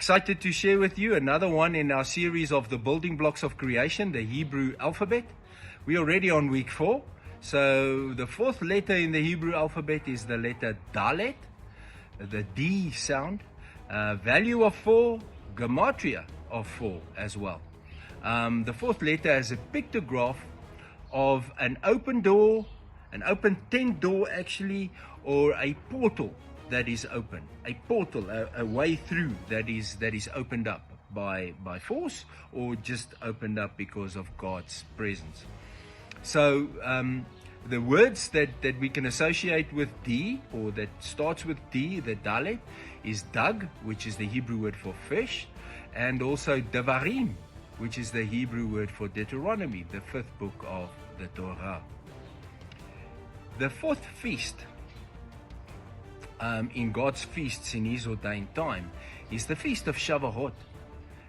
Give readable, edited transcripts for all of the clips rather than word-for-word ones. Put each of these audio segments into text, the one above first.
Excited to share with you another one in our series of the building blocks of creation, the Hebrew alphabet. We're already on week 4. So the fourth letter in the Hebrew alphabet is the letter Dalet, the D sound. Value of 4, gematria of 4 as well. The fourth letter has a pictograph of an open door, an open tent door actually, or a portal that is open, a portal, a way through that is opened up by force, or just opened up because of God's presence. So the words that we can associate with D, or that starts with D, the Dalet, is Dag, which is the Hebrew word for fish, and also Devarim, which is the Hebrew word for Deuteronomy, the 5th book of the Torah. The fourth feast in God's feasts in His ordained time is the feast of Shavuot.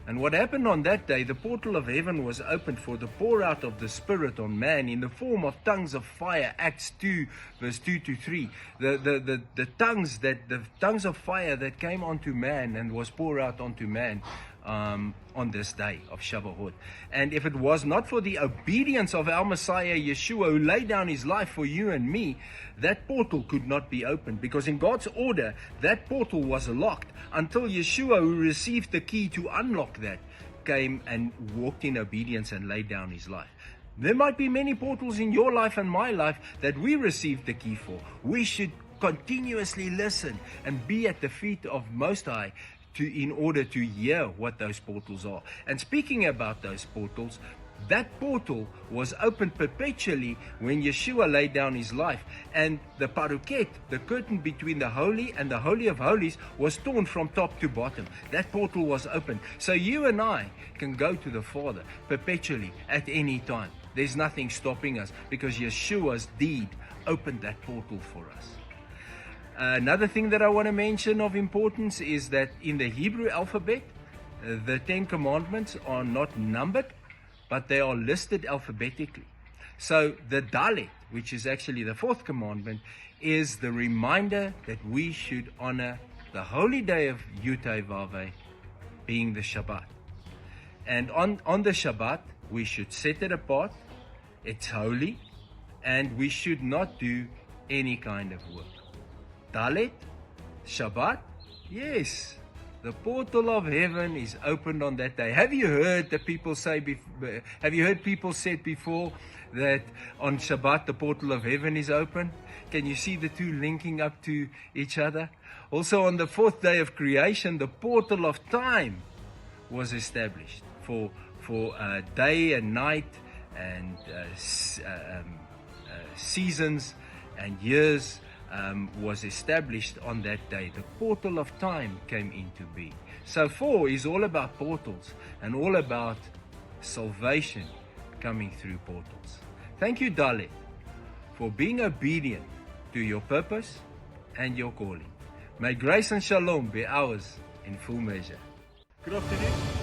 And what happened on that day, the portal of heaven was opened for the pour out of the Spirit on man in the form of tongues of fire. Acts 2 verse 2 to 3. The tongues of fire that came onto man and was poured out onto man on this day of Shavuot. And if it was not for the obedience of our Messiah Yeshua, who laid down his life for you and me, that portal could not be opened, because in God's order that portal was locked until Yeshua, who received the key to unlock that, came and walked in obedience and laid down his life. There might be many portals in your life and my life that we received the key for. We should continuously listen and be at the feet of Most High in order to hear what those portals are. And speaking about those portals, that portal was opened perpetually when Yeshua laid down his life, and the paruket, the curtain between the holy and the holy of holies, was torn from top to bottom. That portal was opened, so you and I can go to the Father perpetually at any time. There's nothing stopping us, because Yeshua's deed opened that portal for us. Another thing that I want to mention of importance is that in the Hebrew alphabet, the 10 commandments are not numbered, but they are listed alphabetically. So the Dalet, which is actually the 4th commandment, is the reminder that we should honor the holy day of Yutei Vaveh, being the Shabbat. And on the Shabbat, we should set it apart. It's holy, and we should not do any kind of work. Dalet, Shabbat, yes, the portal of heaven is opened on that day. Have you heard the people say? Have you heard people said before that on Shabbat the portal of heaven is open? Can you see the two linking up to each other? Also, on the 4th day of creation, the portal of time was established for day and night, and seasons and years. Was established on that day. The portal of time came into being. So 4 is all about portals and all about salvation coming through portals. Thank you, Dalet, for being obedient to your purpose and your calling. May grace and shalom be ours in full measure. Good afternoon.